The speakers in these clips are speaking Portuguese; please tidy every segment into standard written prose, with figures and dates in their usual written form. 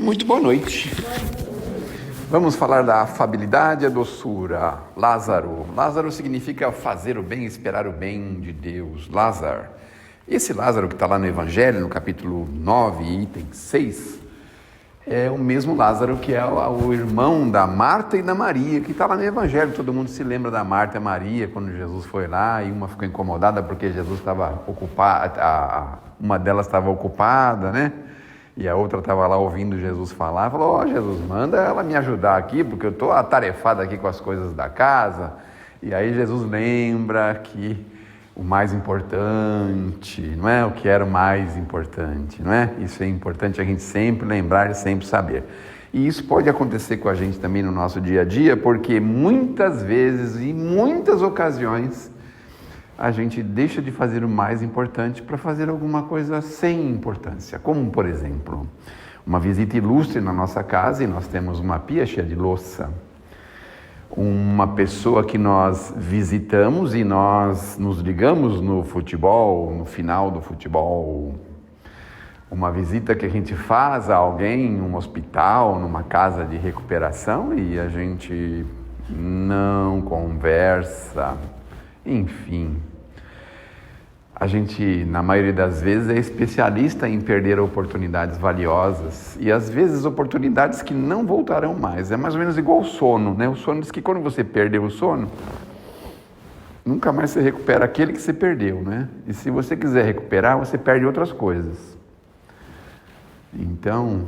Muito boa noite. Vamos falar da afabilidade e a doçura. Lázaro. Lázaro significa fazer o bem, esperar o bem de Deus. Lázaro. Esse Lázaro que está lá no Evangelho, no capítulo 9, item 6, é o mesmo Lázaro que é o irmão da Marta e da Maria, que está lá no Evangelho. Todo mundo se lembra da Marta e Maria, quando Jesus foi lá, e uma ficou incomodada porque Jesus estava ocupada, uma delas estava ocupada, né? E a outra estava lá ouvindo Jesus falar, falou, Jesus, manda ela me ajudar aqui, porque eu estou atarefada aqui com as coisas da casa. E aí Jesus lembra que o mais importante, não é? O que era o mais importante, não é? Isso é importante a gente sempre lembrar e sempre saber. E isso pode acontecer com a gente também no nosso dia a dia, porque muitas vezes, em muitas ocasiões, a gente deixa de fazer o mais importante para fazer alguma coisa sem importância. Como, por exemplo, uma visita ilustre na nossa casa e nós temos uma pia cheia de louça. Uma pessoa que nós visitamos e nós nos ligamos no futebol, no final do futebol. Uma visita que a gente faz a alguém em um hospital, numa casa de recuperação e a gente não conversa. Enfim, a gente, na maioria das vezes, é especialista em perder oportunidades valiosas e, às vezes, oportunidades que não voltarão mais. É mais ou menos igual o sono, né? O sono diz que quando você perdeu o sono, nunca mais você recupera aquele que você perdeu, né? E se você quiser recuperar, você perde outras coisas. Então,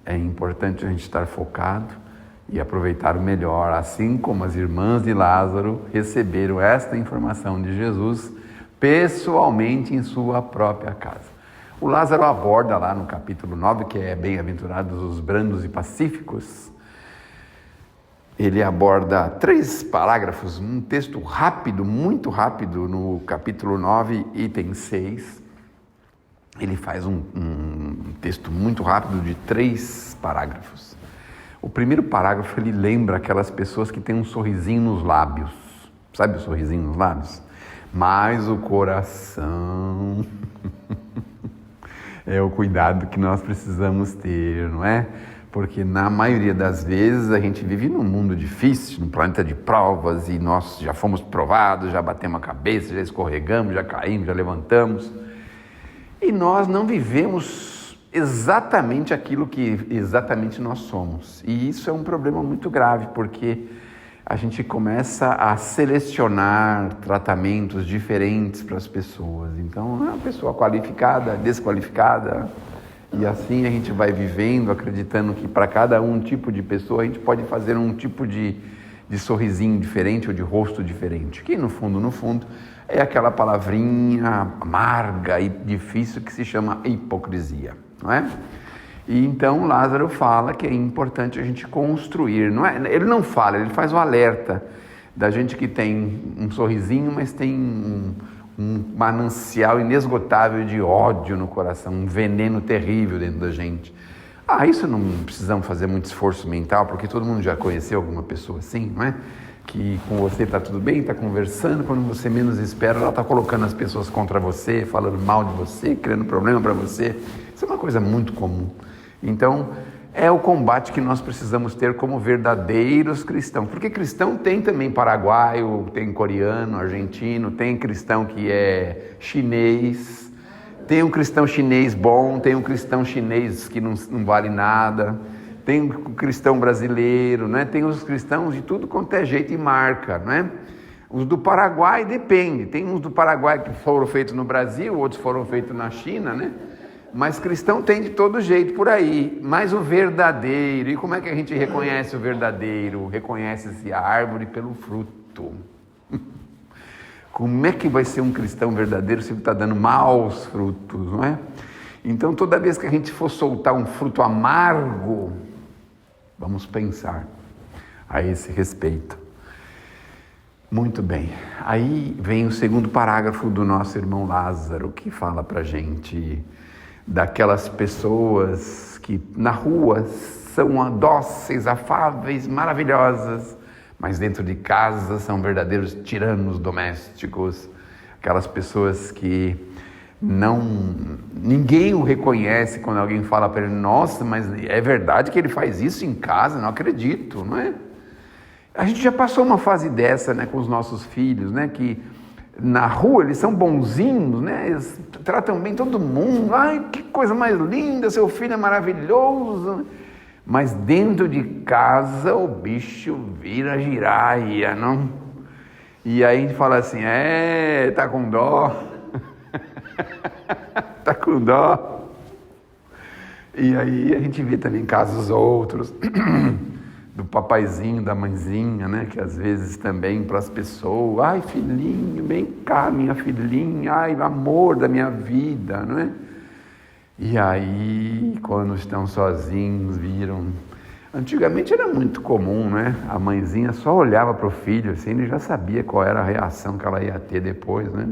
é importante a gente estar focado e aproveitar o melhor, assim como as irmãs de Lázaro receberam esta informação de Jesus pessoalmente em sua própria casa. O Lázaro aborda lá no capítulo 9, que é bem-aventurados os brandos e pacíficos, ele aborda 3 parágrafos, um texto rápido, muito rápido, no capítulo 9, item 6. Ele faz um texto muito rápido de 3 parágrafos. O primeiro parágrafo, ele lembra aquelas pessoas que têm um sorrisinho nos lábios. Sabe o sorrisinho nos lábios? Mas o coração é o cuidado que nós precisamos ter, não é? Porque na maioria das vezes a gente vive num mundo difícil, num planeta de provas, e nós já fomos provados, já batemos a cabeça, já escorregamos, já caímos, já levantamos. E nós não vivemos exatamente aquilo que exatamente nós somos. E isso é um problema muito grave, porque a gente começa a selecionar tratamentos diferentes para as pessoas. Então, uma pessoa qualificada, desqualificada, e assim a gente vai vivendo, acreditando que para cada tipo de pessoa a gente pode fazer um tipo de sorrisinho diferente ou de rosto diferente, que no fundo, é aquela palavrinha amarga e difícil que se chama hipocrisia, não é? E então Lázaro fala que é importante a gente construir, não é? Ele não fala, ele faz o alerta da gente que tem um sorrisinho, mas tem um manancial inesgotável de ódio no coração, um veneno terrível dentro da gente. Isso não precisamos fazer muito esforço mental, porque todo mundo já conheceu alguma pessoa assim, não é? Que com você está tudo bem, está conversando, quando você menos espera, ela está colocando as pessoas contra você, falando mal de você, criando problema para você. Isso é uma coisa muito comum. Então, é o combate que nós precisamos ter como verdadeiros cristãos. Porque cristão tem também paraguaio, tem coreano, argentino, tem cristão que é chinês, tem um cristão chinês bom, tem um cristão chinês que não vale nada, tem um cristão brasileiro, né? Tem os cristãos de tudo quanto é jeito e marca, né? Os do Paraguai depende, tem uns do Paraguai que foram feitos no Brasil, outros foram feitos na China, né? Mas cristão tem de todo jeito por aí, mas o verdadeiro, e como é que a gente reconhece o verdadeiro? Reconhece-se a árvore pelo fruto. Como é que vai ser um cristão verdadeiro se ele está dando maus frutos, não é? Então toda vez que a gente for soltar um fruto amargo, vamos pensar a esse respeito. Muito bem, aí vem o segundo parágrafo do nosso irmão Lázaro, que fala pra gente daquelas pessoas que na rua são dóceis, afáveis, maravilhosas, mas dentro de casa são verdadeiros tiranos domésticos, aquelas pessoas que ninguém o reconhece quando alguém fala para ele, nossa, mas é verdade que ele faz isso em casa? Não acredito, não é? A gente já passou uma fase dessa, né, com os nossos filhos, né, que na rua eles são bonzinhos, né, eles tratam bem todo mundo, ai, que coisa mais linda, seu filho é maravilhoso, mas dentro de casa o bicho vira giraia, não? E aí a gente fala assim, tá com dó, tá com dó. E aí a gente vê também casos outros, do papaizinho, da mãezinha, né, que às vezes também para as pessoas, ai filhinho, vem cá minha filhinha, ai amor da minha vida, não é? E aí quando estão sozinhos viram, antigamente era muito comum, né, a mãezinha só olhava para o filho assim, ele já sabia qual era a reação que ela ia ter depois, né,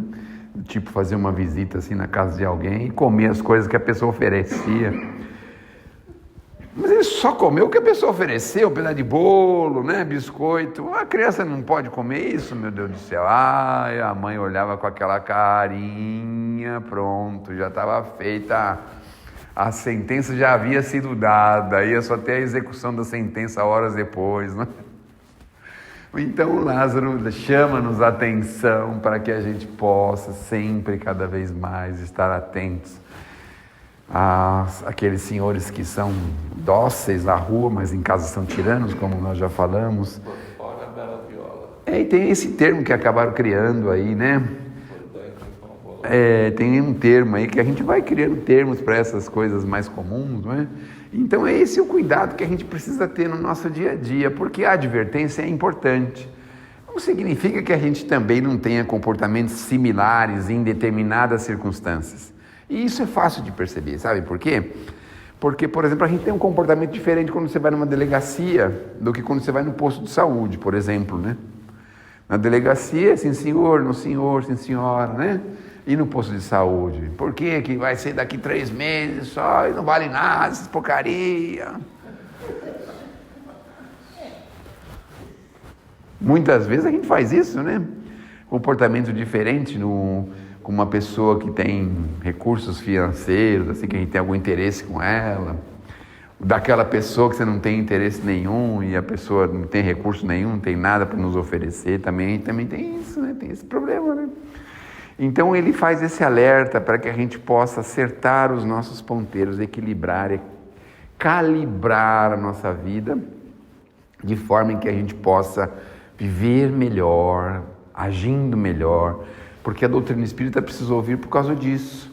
tipo fazer uma visita assim na casa de alguém e comer as coisas que a pessoa oferecia. Mas ele só comeu o que a pessoa ofereceu, um pedaço de bolo, né, biscoito. A criança não pode comer isso, meu Deus do céu. Ai, a mãe olhava com aquela carinha, pronto, já estava feita, a sentença já havia sido dada, ia só ter a execução da sentença horas depois, né? Então o Lázaro chama-nos a atenção para que a gente possa sempre, cada vez mais, estar atentos aqueles senhores que são dóceis na rua, mas em casa são tiranos, como nós já falamos. Por fora, bela viola. E tem esse termo que acabaram criando aí, né? Tem um termo aí que a gente vai criando termos para essas coisas mais comuns, não é? Então é esse o cuidado que a gente precisa ter no nosso dia a dia, porque a advertência é importante. Não significa que a gente também não tenha comportamentos similares em determinadas circunstâncias. E isso é fácil de perceber, sabe por quê? Porque, por exemplo, a gente tem um comportamento diferente quando você vai numa delegacia do que quando você vai no posto de saúde, por exemplo, né? Na delegacia, sim senhor, não senhor, sim senhora, né? E no posto de saúde, por quê? Que vai ser daqui 3 meses só e não vale nada, essas porcaria. Muitas vezes a gente faz isso, né? Comportamento diferente com uma pessoa que tem recursos financeiros, assim, que a gente tem algum interesse com ela, daquela pessoa que você não tem interesse nenhum e a pessoa não tem recurso nenhum, não tem nada para nos oferecer, também tem isso, né? Tem esse problema, né? Então ele faz esse alerta para que a gente possa acertar os nossos ponteiros, equilibrar, calibrar a nossa vida, de forma em que a gente possa viver melhor, agindo melhor, porque a doutrina espírita precisou vir por causa disso,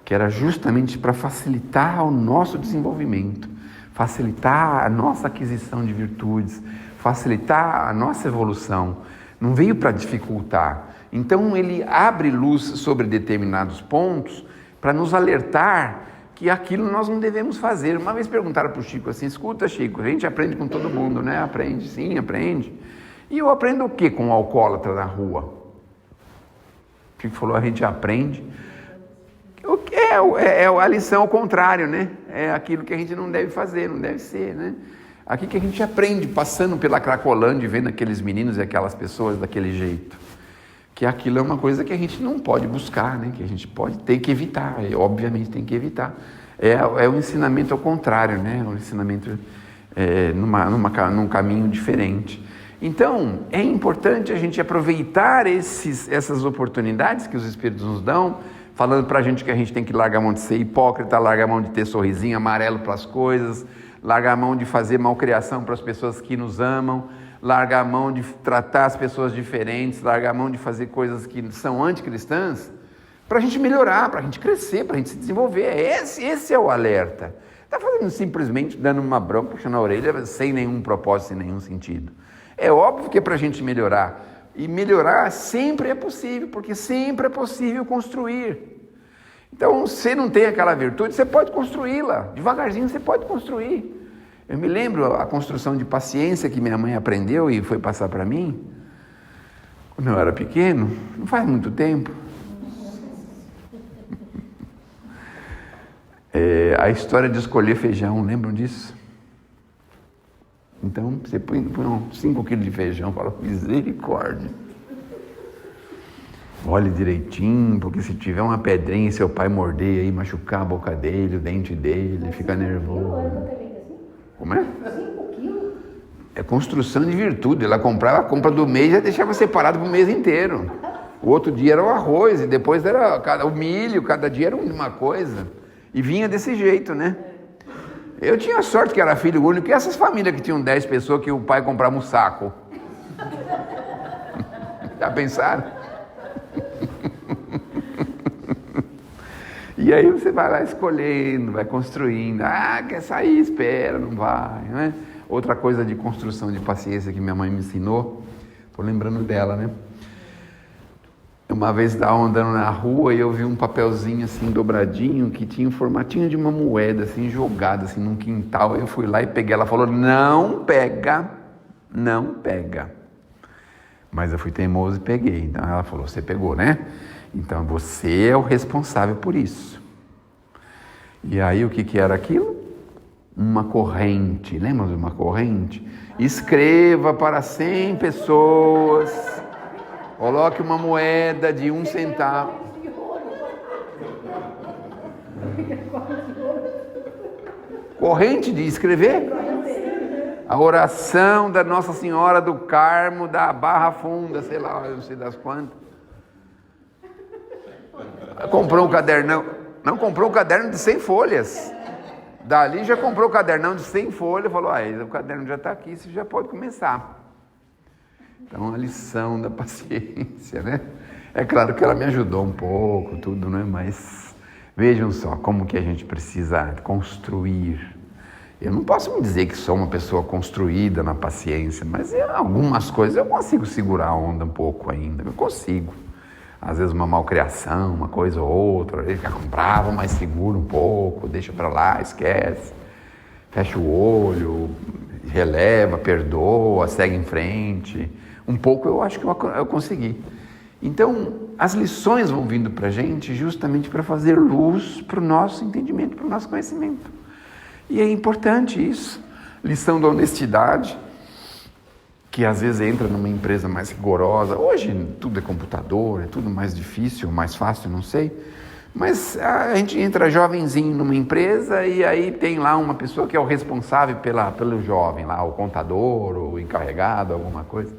que era justamente para facilitar o nosso desenvolvimento, facilitar a nossa aquisição de virtudes, facilitar a nossa evolução, não veio para dificultar. Então ele abre luz sobre determinados pontos para nos alertar que aquilo nós não devemos fazer. Uma vez perguntaram para o Chico assim, escuta Chico, a gente aprende com todo mundo, né? Aprende, sim, aprende. E eu aprendo o que com o alcoólatra na rua? O Chico falou, a gente aprende. O que é a lição ao contrário, né? É aquilo que a gente não deve fazer, não deve ser, né? Aqui que a gente aprende, passando pela Cracolândia, vendo aqueles meninos e aquelas pessoas daquele jeito. Que aquilo é uma coisa que a gente não pode buscar, né? Que a gente tem que evitar, obviamente tem que evitar. É o ensinamento ao contrário, né? O ensinamento num caminho diferente. Então, é importante a gente aproveitar essas oportunidades que os Espíritos nos dão, falando para a gente que a gente tem que largar a mão de ser hipócrita, largar a mão de ter sorrisinho amarelo para as coisas, largar a mão de fazer malcriação para as pessoas que nos amam, largar a mão de tratar as pessoas diferentes, largar a mão de fazer coisas que são anticristãs, para a gente melhorar, para a gente crescer, para a gente se desenvolver. Esse é o alerta. Está fazendo simplesmente dando uma bronca, puxando a orelha, sem nenhum propósito, sem nenhum sentido. É óbvio que é para a gente melhorar. E melhorar sempre é possível, porque sempre é possível construir. Então, se não tem aquela virtude, você pode construí-la. Devagarzinho você pode construir. Eu me lembro a construção de paciência que minha mãe aprendeu e foi passar para mim, quando eu era pequeno, não faz muito tempo. A história de escolher feijão, lembram disso? Então, você põe 5 quilos de feijão, fala, misericórdia. olhe direitinho, porque se tiver uma pedrinha e seu pai morder aí, machucar a boca dele, o dente dele, fica nervoso. Como é? 5 quilos? É construção de virtude. Ela comprava a compra do mês e já deixava separado para o mês inteiro. O outro dia era o arroz e depois era o milho, cada dia era uma coisa. E vinha desse jeito, né? Eu tinha sorte que era filho único, e essas famílias que tinham 10 pessoas que o pai comprava um saco. Já pensaram? E aí você vai lá escolhendo, vai construindo. Ah, quer sair? Espera, não vai, né? Outra coisa de construção de paciência que minha mãe me ensinou, tô lembrando dela, né? Uma vez estava andando na rua e eu vi um papelzinho assim dobradinho que tinha o formatinho de uma moeda assim jogada assim num quintal. Eu fui lá e peguei. Ela falou: não pega, não pega. Mas eu fui teimoso e peguei. Então ela falou: você pegou, né? Então você é o responsável por isso. E aí o que era aquilo? Uma corrente. Lembra de uma corrente? Escreva para 100 pessoas. Coloque uma moeda de 1 centavo. Corrente de escrever? A oração da Nossa Senhora do Carmo da Barra Funda, sei lá, eu não sei das quantas. Comprou um cadernão. Não, comprou um caderno de 100 folhas. Dali já comprou o cadernão de 100 folhas. Falou: o caderno já está aqui, você já pode começar. Então, a lição da paciência, né? É claro que ela me ajudou um pouco, tudo, né? Mas vejam só como que a gente precisa construir. Eu não posso me dizer que sou uma pessoa construída na paciência, mas algumas coisas eu consigo segurar a onda um pouco ainda, eu consigo. Às vezes uma malcriação, uma coisa ou outra, ele fica bravo, mas segura um pouco, deixa para lá, esquece, fecha o olho, releva, perdoa, segue em frente. Um pouco eu acho que eu consegui. Então, as lições vão vindo para a gente justamente para fazer luz para o nosso entendimento, para o nosso conhecimento. E é importante isso. Lição da honestidade, que às vezes entra numa empresa mais rigorosa. Hoje tudo é computador, é tudo mais difícil, mais fácil, não sei. Mas a gente entra jovenzinho numa empresa e aí tem lá uma pessoa que é o responsável pelo jovem, lá, o contador, o encarregado, alguma coisa.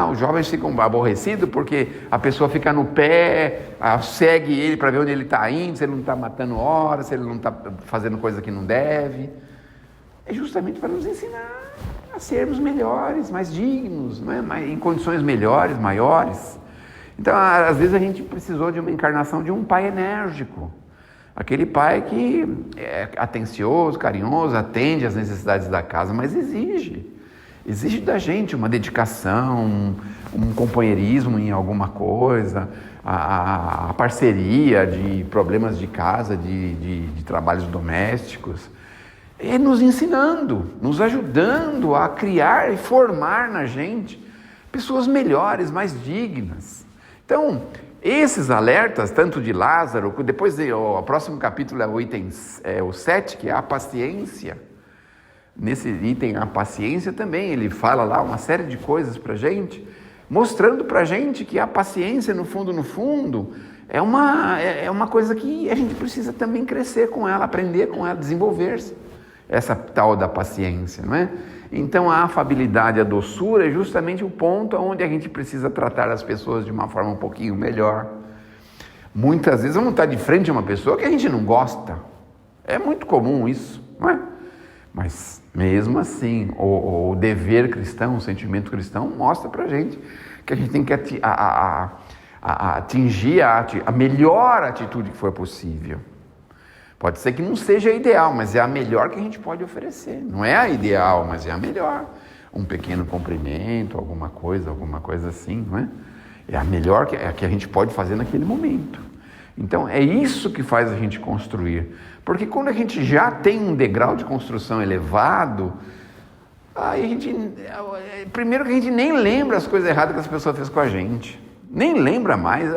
Os jovens ficam aborrecidos porque a pessoa fica no pé, segue ele para ver onde ele está indo, se ele não está matando hora, se ele não está fazendo coisa que não deve. É justamente para nos ensinar a sermos melhores, mais dignos, não é? Em condições melhores, maiores. Então, às vezes a gente precisou de uma encarnação de um pai enérgico. Aquele pai que é atencioso, carinhoso, atende às necessidades da casa, mas exige da gente uma dedicação, um companheirismo em alguma coisa, a parceria de problemas de casa, de trabalhos domésticos, e nos ensinando, nos ajudando a criar e formar na gente pessoas melhores, mais dignas. Então, esses alertas, tanto de Lázaro, depois o próximo capítulo é o 7, que é a paciência. Nesse item, a paciência também, ele fala lá uma série de coisas para a gente, mostrando para a gente que a paciência, no fundo, é uma coisa que a gente precisa também crescer com ela, aprender com ela, desenvolver-se. Essa tal da paciência, não é? Então, a afabilidade, a doçura é justamente o ponto onde a gente precisa tratar as pessoas de uma forma um pouquinho melhor. Muitas vezes vamos estar de frente a uma pessoa que a gente não gosta. É muito comum isso, não é? Mas, mesmo assim, o dever cristão, o sentimento cristão, mostra pra gente que a gente tem que atingir a melhor atitude que for possível. Pode ser que não seja a ideal, mas é a melhor que a gente pode oferecer. Não é a ideal, mas é a melhor. Um pequeno cumprimento, alguma coisa assim, não é? É a melhor que a gente pode fazer naquele momento. Então, é isso que faz a gente construir. Porque quando a gente já tem um degrau de construção elevado, primeiro que a gente nem lembra as coisas erradas que as pessoas fez com a gente. Nem lembra mais.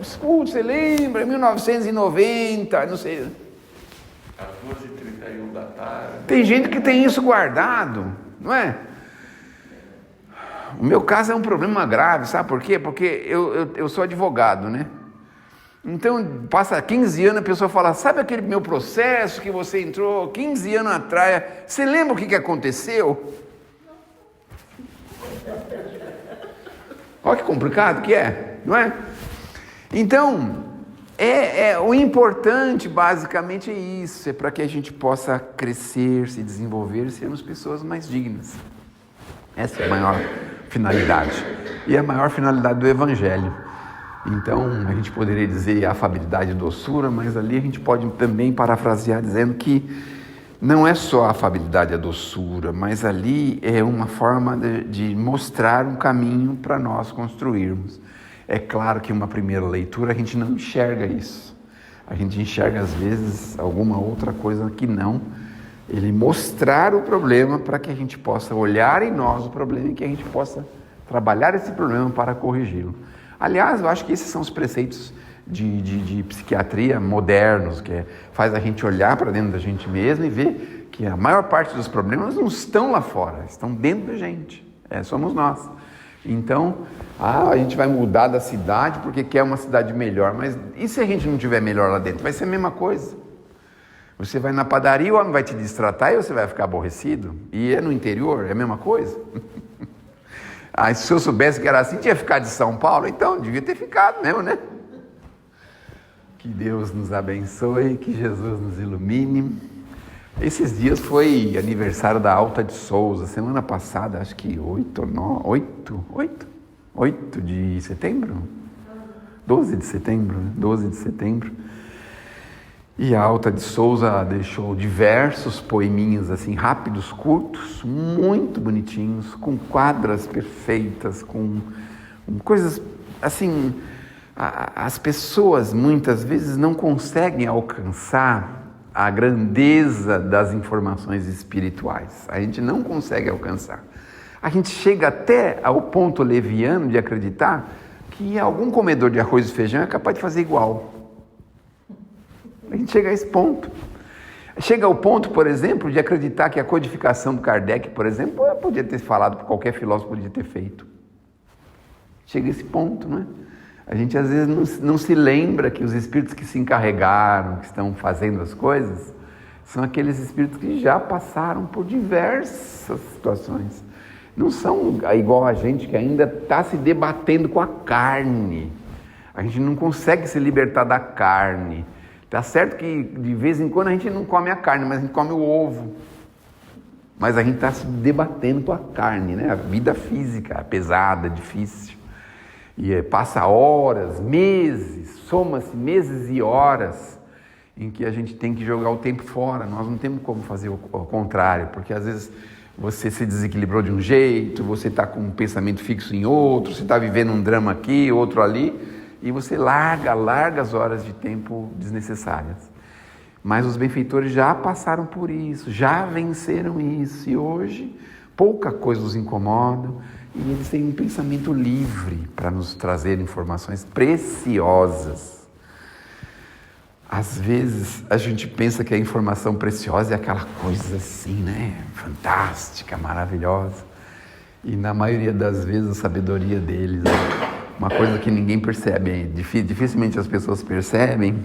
Você lembra? 1990, não sei. 14h31 da tarde. Tem gente que tem isso guardado, não é? O meu caso é um problema grave, sabe por quê? Porque eu sou advogado, né? Então, passa 15 anos, a pessoa fala, sabe aquele meu processo que você entrou 15 anos atrás? Você lembra o que aconteceu? Olha que complicado que é, não é? Então, o importante basicamente é isso, é para que a gente possa crescer, se desenvolver e sermos pessoas mais dignas. Essa é a maior finalidade. E a maior finalidade do Evangelho. Então, a gente poderia dizer afabilidade e doçura, mas ali a gente pode também parafrasear dizendo que não é só a afabilidade e a doçura, mas ali é uma forma de mostrar um caminho para nós construirmos. É claro que uma primeira leitura a gente não enxerga isso. A gente enxerga às vezes alguma outra coisa que não. Ele mostrar o problema para que a gente possa olhar em nós o problema e que a gente possa trabalhar esse problema para corrigi-lo. Aliás, eu acho que esses são os preceitos de psiquiatria modernos, que faz a gente olhar para dentro da gente mesmo e ver que a maior parte dos problemas não estão lá fora, estão dentro da gente, somos nós. Então, a gente vai mudar da cidade porque quer uma cidade melhor, mas e se a gente não tiver melhor lá dentro? Vai ser a mesma coisa. Você vai na padaria, o homem vai te destratar e você vai ficar aborrecido. E é no interior, é a mesma coisa. Se eu soubesse que era assim, tinha ficado de São Paulo, então devia ter ficado mesmo, né? Que Deus nos abençoe, que Jesus nos ilumine. Esses dias foi aniversário da Alta de Souza, semana passada, acho que 8 de setembro? 12 de setembro, né? 12 de setembro. E a Alta de Souza deixou diversos poeminhas assim, rápidos, curtos, muito bonitinhos, com quadras perfeitas, com coisas assim. As pessoas muitas vezes não conseguem alcançar a grandeza das informações espirituais. A gente não consegue alcançar. A gente chega até ao ponto leviano de acreditar que algum comedor de arroz e feijão é capaz de fazer igual. A gente chega a esse ponto. Chega ao ponto, por exemplo, de acreditar que a codificação do Kardec, por exemplo, podia ter falado, qualquer filósofo podia ter feito. Chega a esse ponto, não é? A gente às vezes não se lembra que os espíritos que se encarregaram, que estão fazendo as coisas, são aqueles espíritos que já passaram por diversas situações. Não são igual a gente que ainda está se debatendo com a carne. A gente não consegue se libertar da carne. Tá certo que de vez em quando a gente não come a carne, mas a gente come o ovo. Mas a gente está se debatendo com a carne, né? A vida física, pesada, difícil. E passa horas, meses, soma-se meses e horas em que a gente tem que jogar o tempo fora. Nós não temos como fazer o contrário, porque às vezes você se desequilibrou de um jeito, você está com um pensamento fixo em outro, você está vivendo um drama aqui, outro ali, e você larga as horas de tempo desnecessárias. Mas os benfeitores já passaram por isso, já venceram isso, e hoje pouca coisa os incomoda, e eles têm um pensamento livre para nos trazer informações preciosas. Às vezes a gente pensa que a informação preciosa é aquela coisa assim, né? Fantástica, maravilhosa. E na maioria das vezes a sabedoria deles é uma coisa que ninguém percebe, dificilmente as pessoas percebem.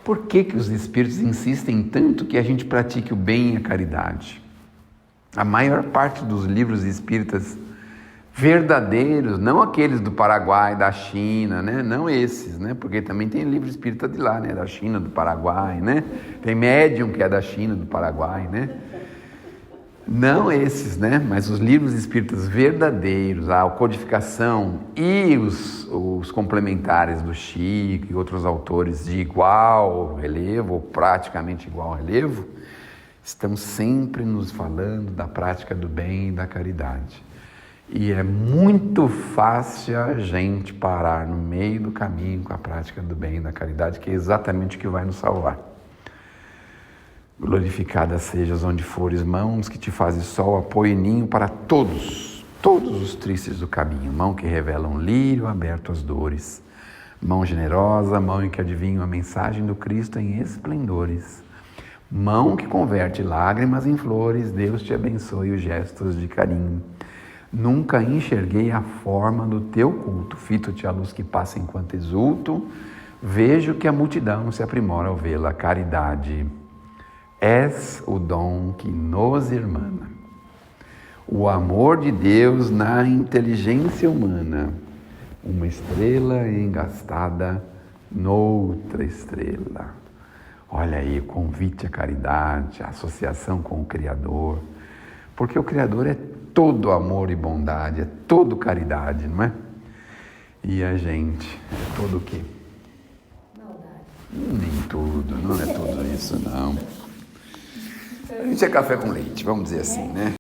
Por que os espíritos insistem tanto que a gente pratique o bem e a caridade? A maior parte dos livros espíritas verdadeiros, não aqueles do Paraguai, da China, né? Não esses, né? Porque também tem livro espírita de lá, né? Da China, do Paraguai, né? Tem médium que é da China, do Paraguai, né? Não esses, né? Mas os livros espíritas verdadeiros, a codificação e os complementares do Chico e outros autores de igual relevo, ou praticamente igual relevo, estão sempre nos falando da prática do bem e da caridade. E é muito fácil a gente parar no meio do caminho com a prática do bem e da caridade, que é exatamente o que vai nos salvar. Glorificada sejas onde fores, mãos que te fazem sol, apoio e ninho para todos os tristes do caminho, mão que revela um lírio aberto às dores, mão generosa, mão em que adivinha a mensagem do Cristo em esplendores, mão que converte lágrimas em flores, Deus te abençoe os gestos de carinho. Nunca enxerguei a forma do teu culto. Fito-te a luz que passa enquanto exulto. Vejo que a multidão se aprimora ao vê-la. Caridade, és o dom que nos irmana. O amor de Deus na inteligência humana. Uma estrela engastada noutra estrela. Olha aí, convite à caridade, a associação com o Criador. Porque o Criador é todo amor e bondade, é todo caridade, não é? E a gente é todo o quê? Nem tudo, não é tudo isso, não. A gente é café com leite, vamos dizer assim, né?